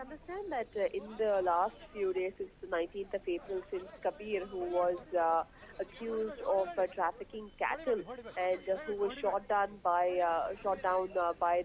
understand that in the last few days, since the 19th of April, since Kabir, who was accused of trafficking cattle and who was shot down by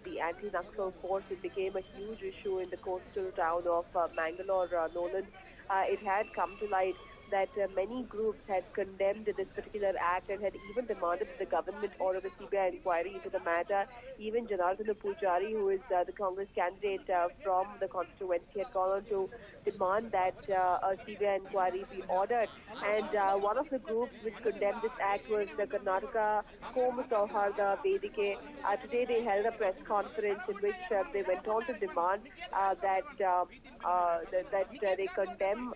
the anti-Naxal force, it became a huge issue in the coastal town of Mangalore, Nolan. It had come to light that many groups had condemned this particular act and had even demanded that the government order a CBI inquiry into the matter. Even Janardhan Pujari, who is the Congress candidate from the constituency, had gone on to demand that a CBI inquiry be ordered. And one of the groups which condemned this act was the Karnataka Koma Sauharda Vedike. Today they held a press conference in which they went on to demand that they condemn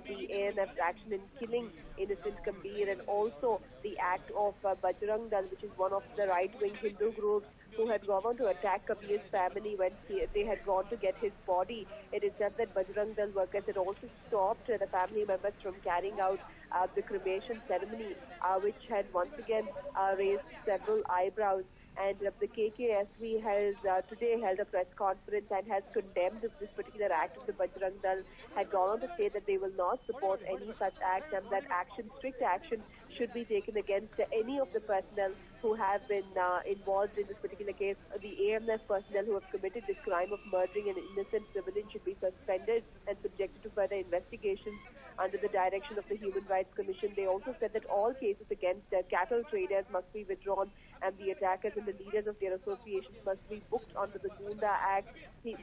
the ANF's action in killing innocent Kabir, and also the act of Bajrang Dal, which is one of the right-wing Hindu groups who had gone on to attack Kabir's family when they had gone to get his body. It is said that Bajrang Dal workers had also stopped the family members from carrying out the cremation ceremony, which had once again raised several eyebrows. And the KKSV has today held a press conference and has condemned this particular act of the Bajrang Dal, had gone on to say that they will not support any such act, and that strict action should be taken against any of the personnel who have been involved in this particular case. The AMF personnel who have committed this crime of murdering an innocent civilian should be suspended and subjected to further investigations under the direction of the Human Rights Commission. They also said that all cases against cattle traders must be withdrawn, and the attackers and the leaders of their associations must be booked under the Gunda Act.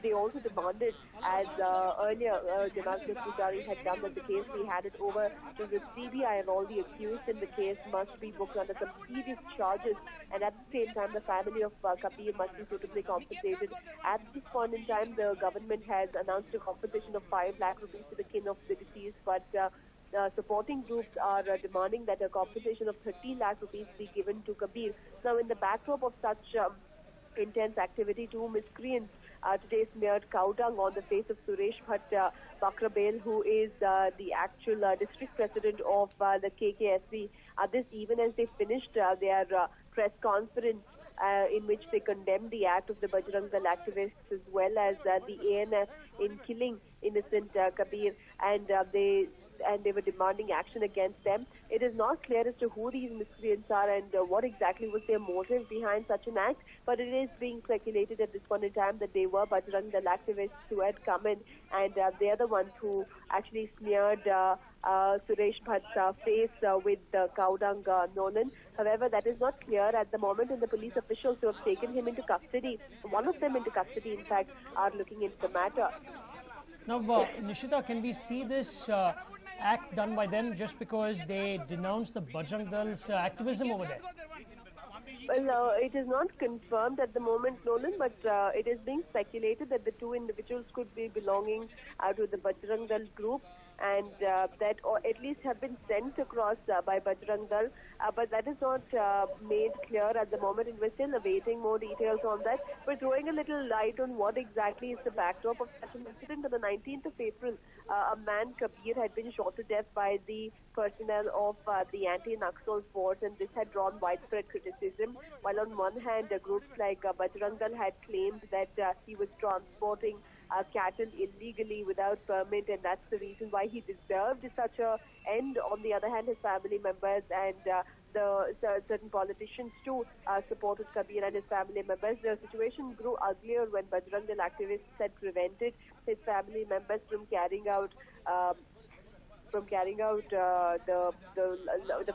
They also demanded, as earlier Janardhan Pujari had done, that the case be handed over to the CBI, and all the accused in the case must be booked under some serious charges. And at the same time, the family of Kabir must be suitably compensated. At this point in time, the government has announced a compensation of 5 lakh rupees to the kin of the deceased, but supporting groups are demanding that a compensation of 13 lakh rupees be given to Kabir. Now, in the backdrop of such intense activity, two miscreants today smeared cow dung on the face of Suresh Bhatt Bakrabel, who is the actual district president of the KKSV. This even as they finished their press conference in which they condemned the act of the Bajrang Dal activists as well as the ANF in killing innocent Kabir, and they were demanding action against them. It is not clear as to who these miscreants are and what exactly was their motive behind such an act, but it is being speculated at this point in time that they were Bajrang Dal activists who had come in, and they are the ones who actually smeared Suresh Bhatt's face with cow dung, Nolan. However, that is not clear at the moment, and the police officials who have taken him into custody, one of them into custody in fact, are looking into the matter. Now, Nishita, can we see this act done by them just because they denounced the Bajrang Dal's activism over there? Well, it is not confirmed at the moment, Nolan, but it is being speculated that the two individuals could be belonging to the Bajrang Dal group, and that or at least have been sent across by Bajrang Dal, but that is not made clear at the moment, and we're still awaiting more details on that. We're throwing a little light on what exactly is the backdrop of such an incident. On the 19th of April, a man, Kabir, had been shot to death by the personnel of the anti-Naxal force, and this had drawn widespread criticism. While on one hand, groups like Bajrang Dal had claimed that he was transporting cattle illegally without permit, and that's the reason why he deserved such a end. On the other hand, his family members and certain politicians too supported Kabir and his family members. The situation grew uglier when Bajrang Dal activists had prevented his family members from carrying out the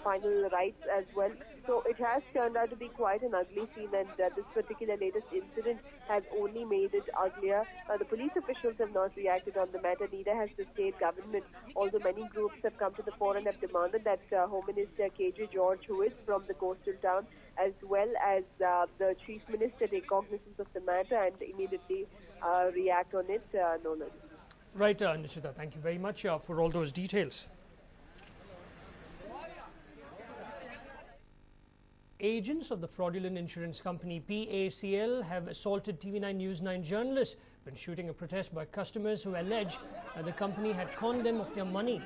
final rites as well. So it has turned out to be quite an ugly scene, and this particular latest incident has only made it uglier. The police officials have not reacted on the matter, neither has the state government, although many groups have come to the fore and have demanded that Home Minister KJ George, who is from the coastal town, as well as the Chief Minister, take cognizance of the matter and immediately react on it. Nolan. Right, Nishita, thank you very much for all those details. Agents of the fraudulent insurance company PACL have assaulted TV9 News9 journalists when shooting a protest by customers who allege the company had conned them of their money.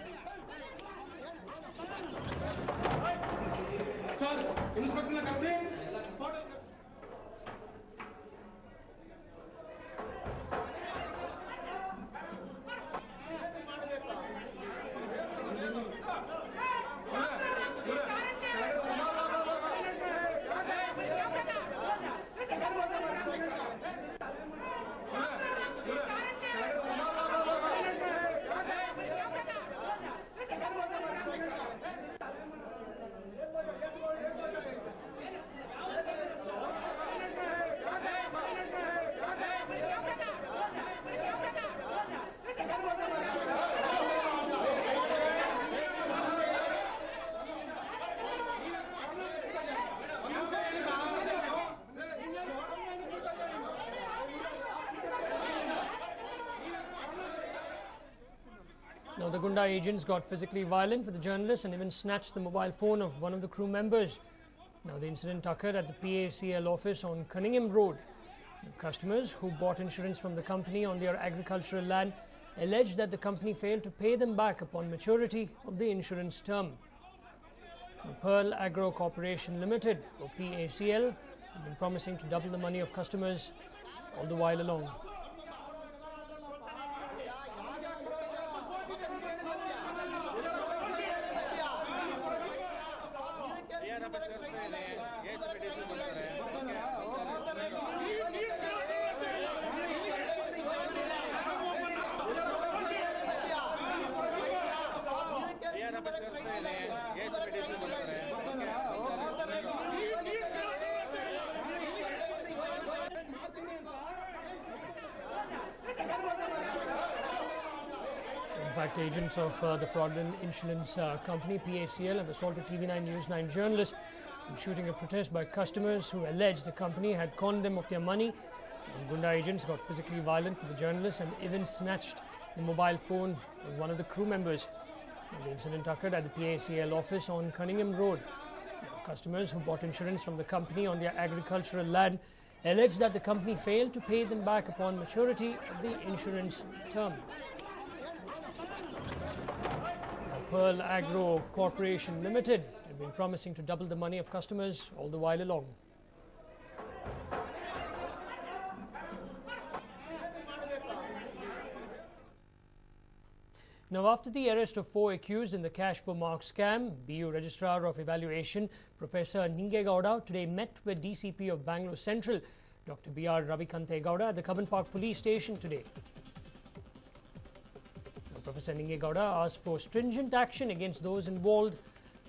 Now, the Gunda agents got physically violent with the journalist and even snatched the mobile phone of one of the crew members. Now, the incident occurred at the PACL office on Cunningham Road. Customers who bought insurance from the company on their agricultural land alleged that the company failed to pay them back upon maturity of the insurance term. The Pearl Agro Corporation Limited, or PACL, had been promising to double the money of customers all the while along. In fact, agents of the fraudulent insurance company PACL have assaulted TV9 News9 journalists in shooting a protest by customers who alleged the company had conned them of their money. And Gunda agents got physically violent with the journalists and even snatched the mobile phone of one of the crew members. And the incident occurred at the PACL office on Cunningham Road. Customers who bought insurance from the company on their agricultural land alleged that the company failed to pay them back upon maturity of the insurance term. Pearl Agro Corporation Limited had been promising to double the money of customers all the while along. Now, after the arrest of 4 accused in the cash for marks scam, BU Registrar of Evaluation Professor Ningegowda today met with DCP of Bangalore Central, Dr. B.R. Ravikante Gowda, at the Cubbon Park Police Station today. Professor Ningegowda asked for stringent action against those involved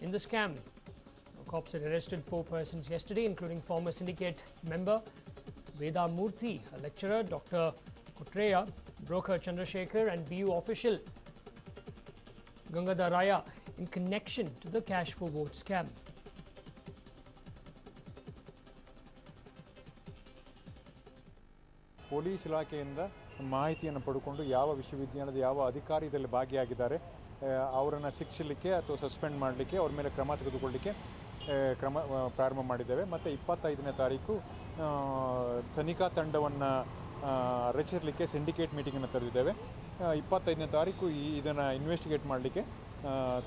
in the scam. Cops had arrested 4 persons yesterday, including former syndicate member Veda Murthy, a lecturer, Dr. Kotreya, broker Chandrasekhar, and BU official Gangadhar Raya in connection to the cash for vote scam. Police ಇಲಾಖೆಯಿಂದ ಮಾಹಿತಿಯನ್ನು ಪಡೆದುಕೊಂಡು ಯಾವ ವಿಶ್ವವಿದ್ಯಾಲಯದ ಯಾವ ಅಧಿಕಾರಿ ಇದರಲ್ಲಿ ಭಾಗಿಯಾಗಿದ್ದಾರೆ ಅವರನ್ನು ಶಿಕ್ಷಿಸಲಿಕ್ಕೆ ಅಥವಾ ಸಸ್ಪೆಂಡ್ ಮಾಡಲಿಕ್ಕೆ ಅವ್ರ ಮೇಲೆ ಕ್ರಮ ತೆಗೆದುಕೊಳ್ಳಲಿಕ್ಕೆ ಪ್ರಾರಂಭ ಮಾಡಿದ್ದೇವೆ. ಮತ್ತು 25ನೇ ತಾರೀಕು ತನಿಖಾ ತಂಡವನ್ನು ರಚಿಸಲಿಕ್ಕೆ ಸಿಂಡಿಕೇಟ್ ಮೀಟಿಂಗನ್ನು ಕರೆದಿದ್ದೇವೆ. 25ನೇ ತಾರೀಕು ಇದನ್ನು ಇನ್ವೆಸ್ಟಿಗೇಟ್ ಮಾಡಲಿಕ್ಕೆ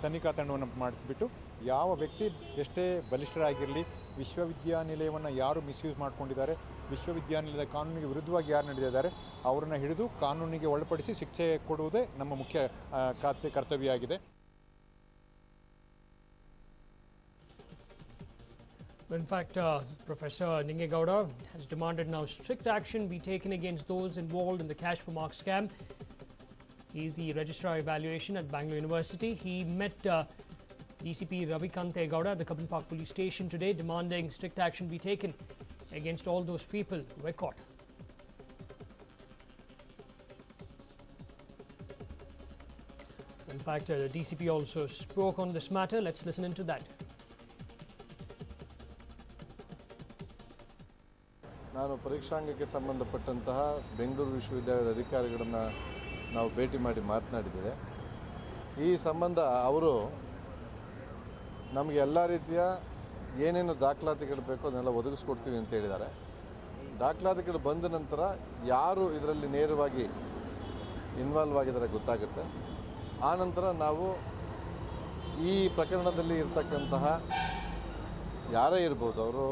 ತನಿಖಾ ತಂಡವನ್ನು ಮಾಡಿಬಿಟ್ಟು ಯಾವ ವ್ಯಕ್ತಿ ಎಷ್ಟೇ ಬಲಿಷ್ಠರಾಗಿರಲಿ, ವಿಶ್ವವಿದ್ಯಾನಿಲಯವನ್ನು ಯಾರು ಮಿಸ್ಯೂಸ್ ಮಾಡಿಕೊಂಡಿದ್ದಾರೆ, ವಿಶ್ವವಿದ್ಯಾನಿಲಯದ ಕಾನೂನಿಗೆ ವಿರುದ್ಧವಾಗಿ ಯಾರು ನಡೆದಿದ್ದಾರೆ ಅವರನ್ನು ಹಿಡಿದು ಕಾನೂನಿಗೆ ಒಳಪಡಿಸಿ ಶಿಕ್ಷೆ ಕೊಡುವುದೇ ನಮ್ಮ ಮುಖ್ಯ ಕರ್ತವ್ಯ ಆಗಿದೆ. In fact, Professor Ningegowda has demanded now strict action be taken against those involved in the cash for marks scam. He is the Registrar Evaluation at Bangalore University. He met DCP Ravikante Gowda at the Cubbon Park Police Station today, demanding strict action be taken against all those people who were caught. In fact, the DCP also spoke on this matter. Let's listen into that. ನಾನು ಪರೀಕ್ಷಾಂಗಕ್ಕೆ ಸಂಬಂಧಪಟ್ಟಂತಹ ಬೆಂಗಳೂರು ವಿಶ್ವವಿದ್ಯಾಲಯದ ಅಧಿಕಾರಿಗಳನ್ನು ನಾವು ಭೇಟಿ ಮಾಡಿ ಮಾತನಾಡಿದ್ದೇವೆ. ಈ ಸಂಬಂಧ ಅವರು ನಮಗೆ ಎಲ್ಲ ರೀತಿಯ ಏನೇನು ದಾಖಲಾತಿಗಳು ಬೇಕೋ ಅದನ್ನೆಲ್ಲ ಒದಗಿಸ್ಕೊಡ್ತೀವಿ ಅಂತ ಹೇಳಿದ್ದಾರೆ. ದಾಖಲಾತಿಗಳು ಬಂದ ನಂತರ ಯಾರು ಇದರಲ್ಲಿ ನೇರವಾಗಿ ಇನ್ವಾಲ್ವ್ ಆಗಿದ್ದಾರೆ ಗೊತ್ತಾಗುತ್ತೆ. ಆ ನಂತರ ನಾವು ಈ ಪ್ರಕರಣದಲ್ಲಿ ಇರ್ತಕ್ಕಂತಹ ಯಾರೇ ಇರ್ಬೋದು, ಅವರು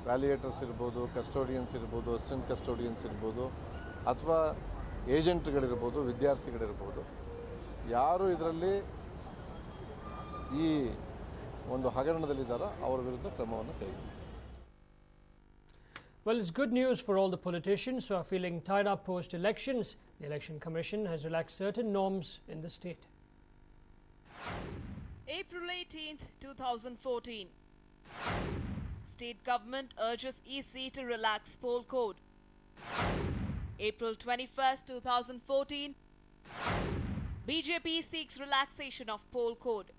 ವ್ಯಾಲ್ಯೂಯೇಟರ್ಸ್ ಇರ್ಬೋದು, ಕಸ್ಟೋಡಿಯನ್ಸ್ ಇರ್ಬೋದು, ಅಸಿಸ್ಟೆಂಟ್ ಕಸ್ಟೋಡಿಯನ್ಸ್ ಇರ್ಬೋದು, ಅಥವಾ ಏಜೆಂಟ್ಗಳಿರ್ಬೋದು, ವಿದ್ಯಾರ್ಥಿಗಳಿರ್ಬೋದು, ಯಾರು ಇದರಲ್ಲಿ ಈ ಒಂದು ಹಗರಣದಲ್ಲಿದ್ದಾರೋ ಅವರ ವಿರುದ್ಧ ಕ್ರಮವನ್ನು ಕೈಗೊಳ್ಳುತ್ತಾರೆ. Well, it's good news for all the politicians who are feeling tied up post-elections. The Election Commission has relaxed certain norms in the state. April 18th, 2014. State government urges EC to relax poll code. April 21st, 2014. BJP seeks relaxation of poll code.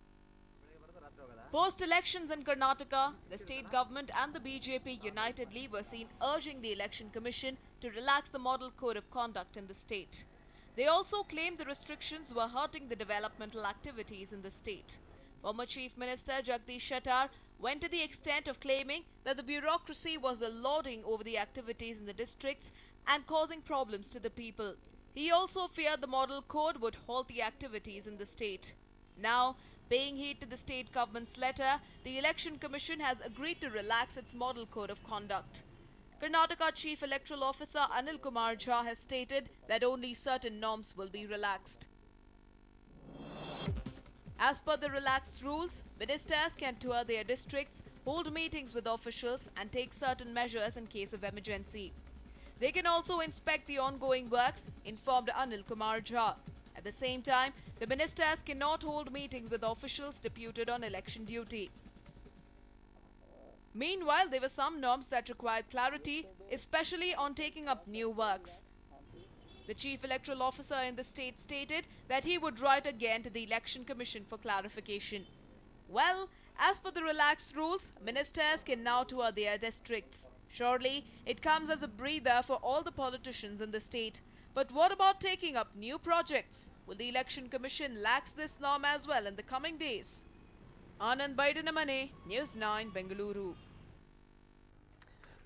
Post-elections in Karnataka, the state government and the BJP unitedly were seen urging the Election Commission to relax the model code of conduct in the state. They also claimed the restrictions were hurting the developmental activities in the state. Former Chief Minister Jagdish Shettar went to the extent of claiming that the bureaucracy was lording over the activities in the districts and causing problems to the people. He also feared the model code would halt the activities in the state. Now, paying heed to the state government's letter, the Election Commission has agreed to relax its model code of conduct. Karnataka Chief Electoral Officer Anil Kumar Jha has stated that only certain norms will be relaxed. As per the relaxed rules, ministers can tour their districts, hold meetings with officials and take certain measures in case of emergency. They can also inspect the ongoing works, informed Anil Kumar Jha. At the same time, the ministers cannot hold meetings with officials deputed on election duty. Meanwhile, there were some norms that required clarity, especially on taking up new works. The Chief Electoral Officer in the state stated that he would write again to the Election Commission for clarification. Well, as per the relaxed rules, ministers can now tour their districts. Surely, it comes as a breather for all the politicians in the state. But what about taking up new projects? Will the Election Commission lax this norm as well in the coming days? Anand Baidanamane, News 9, Bengaluru.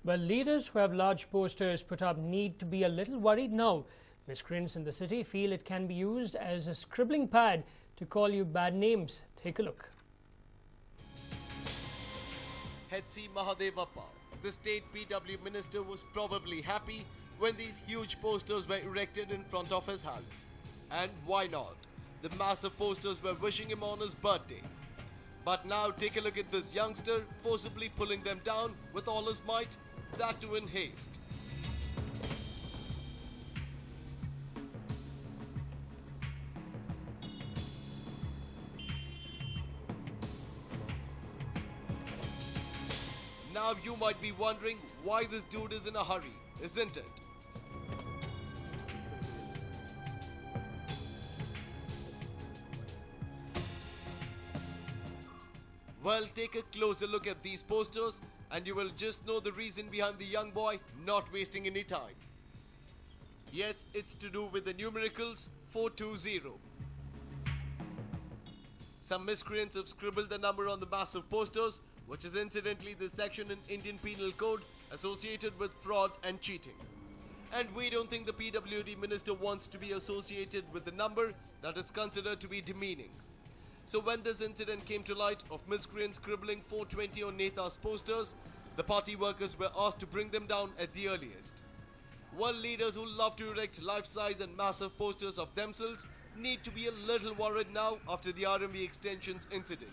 Well, leaders who have large posters put up need to be a little worried now. Miscreants in the city feel it can be used as a scribbling pad to call you bad names. Take a look. H.C. Mahadevappa, the state PW minister, was probably happy when these huge posters were erected in front of his house. And why not? The massive posters were wishing him on his birthday. But now take a look at this youngster forcibly pulling them down with all his might, that too in haste. Now you might be wondering why this dude is in a hurry, isn't it? Well, take a closer look at these posters and you will just know the reason behind the young boy not wasting any time. Yet it's to do with the numericals 420. Some miscreants have scribbled the number on the massive posters, which is incidentally the section in Indian Penal Code associated with fraud and cheating. And we don't think the PWD minister wants to be associated with the number that is considered to be demeaning. So when this incident came to light of miscreants scribbling 420 on Neta's posters, the party workers were asked to bring them down at the earliest. World leaders who love to erect life-size and massive posters of themselves need to be a little worried now after the RMV extensions incident.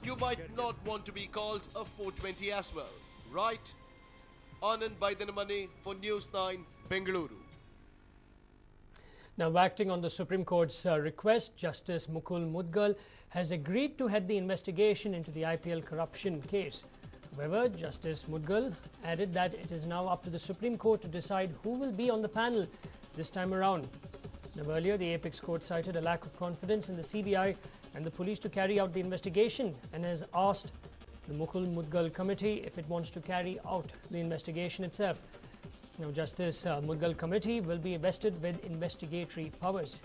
You might not want to be called a 420 as well, right? Anand Baidanamane for News 9, Bengaluru. Now, acting on the Supreme Court's request, Justice Mukul Mudgal has agreed to head the investigation into the IPL corruption case. However, Justice Mudgal added that it is now up to the Supreme Court to decide who will be on the panel this time around. Now, earlier, the Apex Court cited a lack of confidence in the CBI and the police to carry out the investigation and has asked the Mukul Mudgal committee if it wants to carry out the investigation itself. Now, Justice Mudgal committee will be vested with investigatory powers.